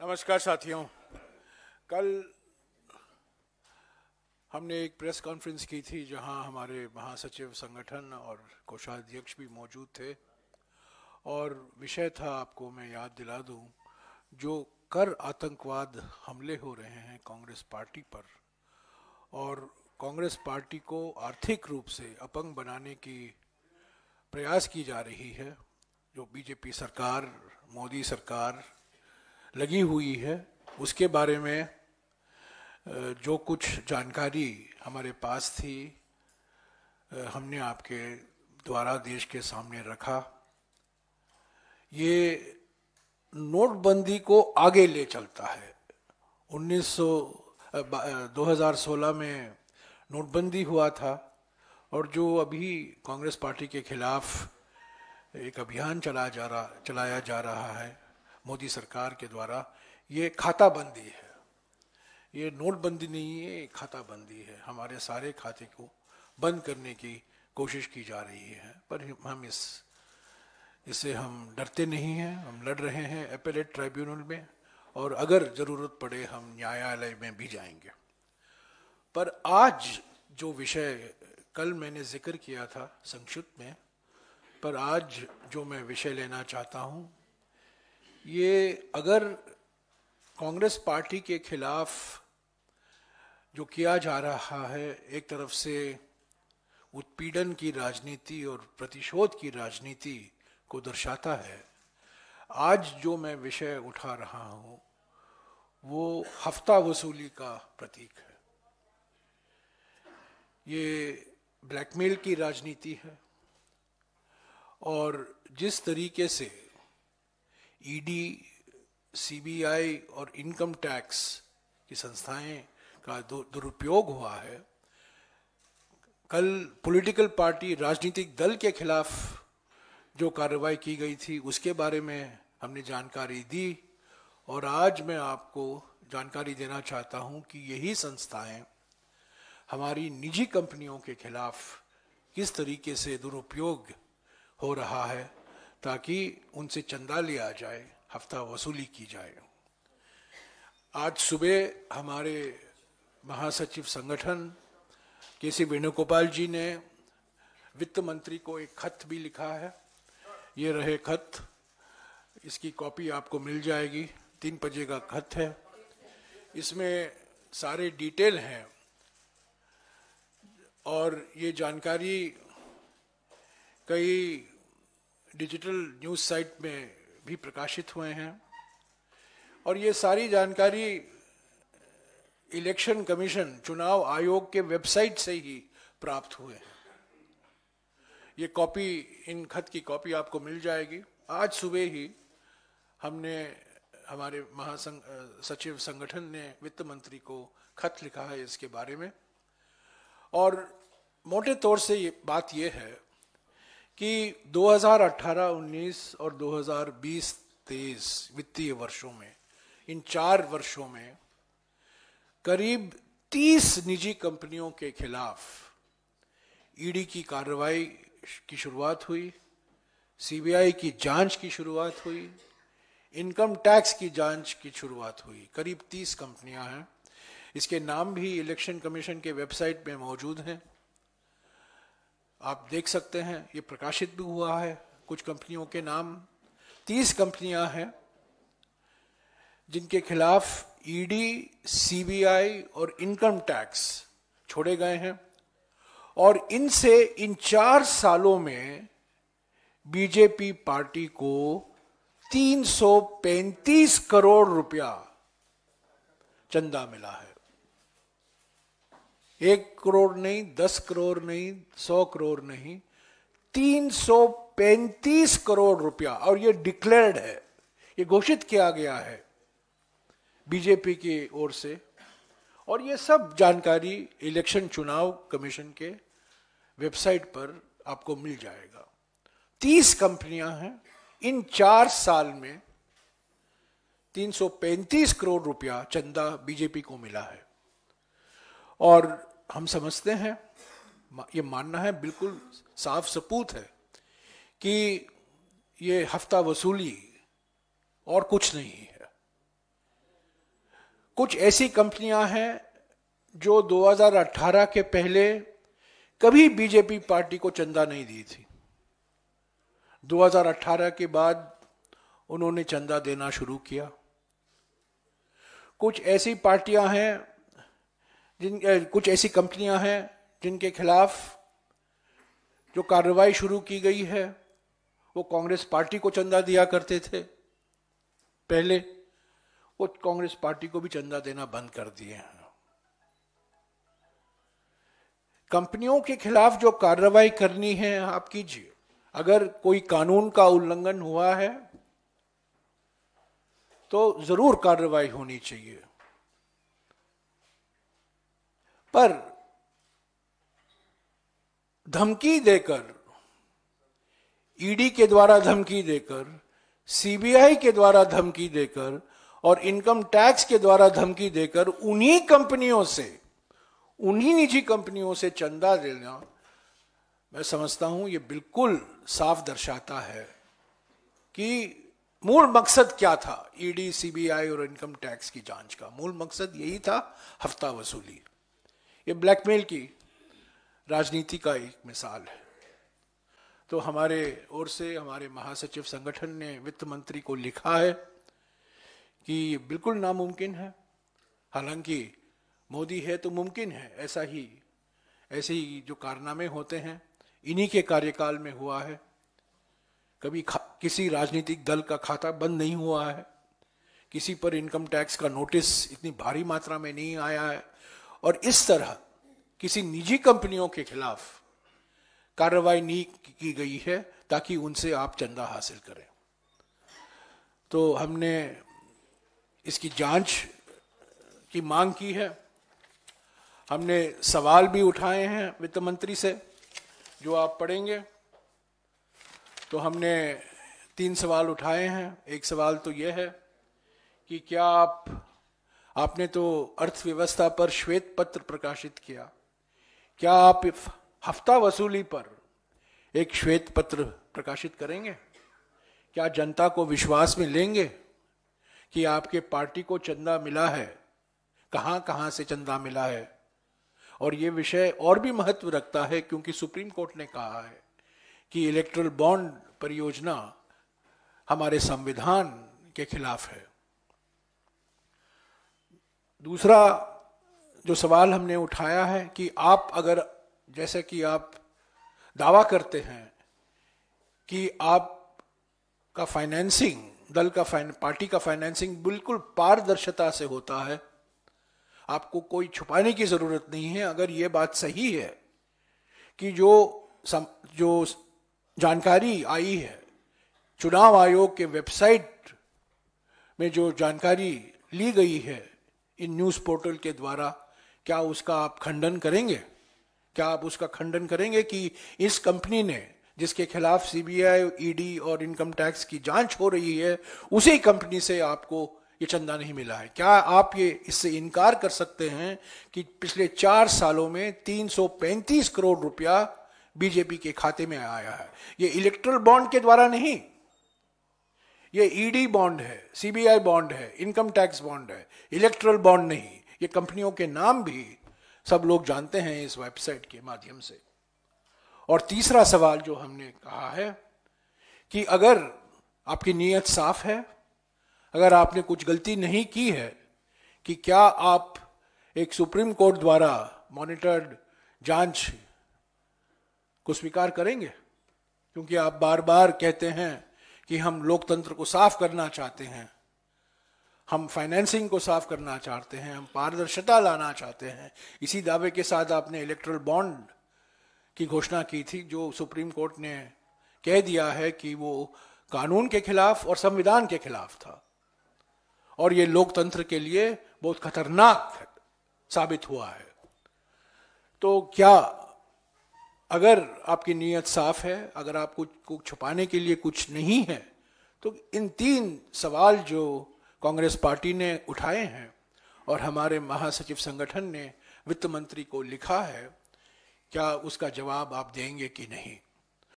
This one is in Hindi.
नमस्कार साथियों। कल हमने एक प्रेस कॉन्फ्रेंस की थी जहां हमारे महासचिव संगठन और कोषाध्यक्ष भी मौजूद थे और विषय था, आपको मैं याद दिला दूं, जो कर आतंकवाद हमले हो रहे हैं कांग्रेस पार्टी पर और कांग्रेस पार्टी को आर्थिक रूप से अपंग बनाने की प्रयास की जा रही है। जो बीजेपी सरकार, मोदी सरकार लगी हुई है, उसके बारे में जो कुछ जानकारी हमारे पास थी हमने आपके द्वारा देश के सामने रखा। ये नोटबंदी को आगे ले चलता है। 2016 में नोटबंदी हुआ था और जो अभी कांग्रेस पार्टी के खिलाफ एक अभियान चलाया जा रहा है मोदी सरकार के द्वारा, ये खाता बंदी है। ये नोटबंदी नहीं है, ये खाता बंदी है। हमारे सारे खाते को बंद करने की कोशिश की जा रही है, पर हम इससे हम डरते नहीं हैं। हम लड़ रहे हैं एपेलेट ट्राइब्यूनल में और अगर ज़रूरत पड़े हम न्यायालय में भी जाएंगे। पर आज जो विषय कल मैंने जिक्र किया था संक्षिप्त में, पर आज जो मैं विषय लेना चाहता हूँ, ये अगर कांग्रेस पार्टी के खिलाफ जो किया जा रहा है, एक तरफ से उत्पीड़न की राजनीति और प्रतिशोध की राजनीति को दर्शाता है। आज जो मैं विषय उठा रहा हूँ वो हफ्ता वसूली का प्रतीक है। ये ब्लैकमेल की राजनीति है और जिस तरीके से ईडी, सीबीआई और इनकम टैक्स की संस्थाएं का दुरुपयोग हुआ है। कल पॉलिटिकल पार्टी, राजनीतिक दल के खिलाफ जो कार्रवाई की गई थी उसके बारे में हमने जानकारी दी और आज मैं आपको जानकारी देना चाहता हूं कि यही संस्थाएं हमारी निजी कंपनियों के खिलाफ किस तरीके से दुरुपयोग हो रहा है ताकि उनसे चंदा लिया जाए, हफ्ता वसूली की जाए। आज सुबह हमारे महासचिव संगठन के.सी. वेणुगोपाल जी ने वित्त मंत्री को एक खत भी लिखा है। ये रहे खत, इसकी कॉपी आपको मिल जाएगी। 3 पेज का खत है, इसमें सारे डिटेल हैं और ये जानकारी कई डिजिटल न्यूज़ साइट में भी प्रकाशित हुए हैं और ये सारी जानकारी इलेक्शन कमीशन, चुनाव आयोग के वेबसाइट से ही प्राप्त हुए हैं। ये कॉपी, इन खत की कॉपी आपको मिल जाएगी। आज सुबह ही हमने, हमारे महासचिव संगठन ने वित्त मंत्री को खत लिखा है इसके बारे में और मोटे तौर से ये बात ये है कि 2018-19 और 2020-23 वित्तीय वर्षों में, इन 4 वर्षों में करीब 30 निजी कंपनियों के खिलाफ ईडी की कार्रवाई की शुरुआत हुई, सीबीआई की जांच की शुरुआत हुई, इनकम टैक्स की जांच की शुरुआत हुई। करीब 30 कंपनियां हैं। इसके नाम भी इलेक्शन कमीशन के वेबसाइट में मौजूद हैं, आप देख सकते हैं। ये प्रकाशित भी हुआ है कुछ कंपनियों के नाम। 30 कंपनियां हैं जिनके खिलाफ ईडी, सीबीआई और इनकम टैक्स छोड़े गए हैं और इनसे इन 4 सालों में बीजेपी पार्टी को 335 करोड़ रुपया चंदा मिला है। 1 करोड़ नहीं, 10 करोड़ नहीं, 100 करोड़ नहीं, 335 करोड़ रुपया। और ये डिक्लेयर्ड है, ये घोषित किया गया है बीजेपी की ओर से और ये सब जानकारी इलेक्शन चुनाव कमीशन के वेबसाइट पर आपको मिल जाएगा। 30 कंपनियां हैं। इन 4 साल में 335 करोड़ रुपया चंदा बीजेपी को मिला है और हम समझते हैं, ये मानना है, बिल्कुल साफ सबूत है कि ये हफ्ता वसूली और कुछ नहीं है। कुछ ऐसी कंपनियां हैं जो 2018 के पहले कभी बीजेपी पार्टी को चंदा नहीं दी थी। 2018 के बाद उन्होंने चंदा देना शुरू किया। कुछ ऐसी पार्टियां हैं कुछ ऐसी कंपनियां हैं जिनके खिलाफ जो कार्रवाई शुरू की गई है, वो कांग्रेस पार्टी को चंदा दिया करते थे पहले, वो कांग्रेस पार्टी को भी चंदा देना बंद कर दिए हैं। कंपनियों के खिलाफ जो कार्रवाई करनी है आप कीजिए। अगर कोई कानून का उल्लंघन हुआ है तो जरूर कार्रवाई होनी चाहिए, पर धमकी देकर, ईडी के द्वारा धमकी देकर, सीबीआई के द्वारा धमकी देकर और इनकम टैक्स के द्वारा धमकी देकर उन्हीं कंपनियों से, उन्हीं निजी कंपनियों से चंदा देना, मैं समझता हूं ये बिल्कुल साफ दर्शाता है कि मूल मकसद क्या था। ईडी, सीबीआई और इनकम टैक्स की जांच का मूल मकसद यही था, हफ्ता वसूली। ये ब्लैकमेल की राजनीति का एक मिसाल है। तो हमारे ओर से हमारे महासचिव संगठन ने वित्त मंत्री को लिखा है कि ये बिल्कुल नामुमकिन है। हालांकि मोदी है तो मुमकिन है, ऐसे ही जो कारनामे होते हैं इन्हीं के कार्यकाल में हुआ है। कभी किसी राजनीतिक दल का खाता बंद नहीं हुआ है, किसी पर इनकम टैक्स का नोटिस इतनी भारी मात्रा में नहीं आया है, और इस तरह किसी निजी कंपनियों के खिलाफ कार्रवाई नहीं की गई है ताकि उनसे आप चंदा हासिल करें। तो हमने इसकी जांच की मांग की है। हमने सवाल भी उठाए हैं वित्त मंत्री से, जो आप पढ़ेंगे। तो हमने 3 सवाल उठाए हैं। एक सवाल तो यह है कि क्या आपने तो अर्थव्यवस्था पर श्वेत पत्र प्रकाशित किया, क्या आप हफ्ता वसूली पर एक श्वेत पत्र प्रकाशित करेंगे? क्या जनता को विश्वास में लेंगे कि आपके पार्टी को चंदा मिला है, कहां कहां से चंदा मिला है? और ये विषय और भी महत्व रखता है क्योंकि सुप्रीम कोर्ट ने कहा है कि इलेक्ट्रल बॉन्ड परियोजना हमारे संविधान के खिलाफ है। दूसरा जो सवाल हमने उठाया है कि आप अगर, जैसे कि आप दावा करते हैं कि आपका फाइनेंसिंग, दल का पार्टी का फाइनेंसिंग बिल्कुल पारदर्शिता से होता है, आपको कोई छुपाने की जरूरत नहीं है। अगर ये बात सही है कि जो जानकारी आई है चुनाव आयोग के वेबसाइट में, जो जानकारी ली गई है इन न्यूज़ पोर्टल के द्वारा, क्या उसका आप खंडन करेंगे? क्या आप उसका खंडन करेंगे कि इस कंपनी ने, जिसके खिलाफ सीबीआई, ईडी और इनकम टैक्स की जांच हो रही है, उसी कंपनी से आपको ये चंदा नहीं मिला है? क्या आप ये इससे इनकार कर सकते हैं कि पिछले 4 सालों में 335 करोड़ रुपया बीजेपी के खाते में आया है? ये इलेक्ट्रल बॉन्ड के द्वारा नहीं, ये ईडी बॉन्ड है, सीबीआई बॉन्ड है, इनकम टैक्स बॉन्ड है, इलेक्ट्रल बॉन्ड नहीं। ये कंपनियों के नाम भी सब लोग जानते हैं इस वेबसाइट के माध्यम से। और तीसरा सवाल जो हमने कहा है कि अगर आपकी नीयत साफ है, अगर आपने कुछ गलती नहीं की है, कि क्या आप एक सुप्रीम कोर्ट द्वारा मॉनिटर्ड जांच को स्वीकार करेंगे? क्योंकि आप बार बार कहते हैं कि हम लोकतंत्र को साफ करना चाहते हैं, हम फाइनेंसिंग को साफ करना चाहते हैं, हम पारदर्शिता लाना चाहते हैं। इसी दावे के साथ आपने इलेक्ट्रल बॉन्ड की घोषणा की थी, जो सुप्रीम कोर्ट ने कह दिया है कि वो कानून के खिलाफ और संविधान के खिलाफ था, और ये लोकतंत्र के लिए बहुत खतरनाक साबित हुआ है। तो क्या, अगर आपकी नीयत साफ है, अगर आप कुछ छुपाने के लिए कुछ नहीं है, तो इन 3 सवाल जो कांग्रेस पार्टी ने उठाए हैं और हमारे महासचिव संगठन ने वित्त मंत्री को लिखा है, क्या उसका जवाब आप देंगे कि नहीं?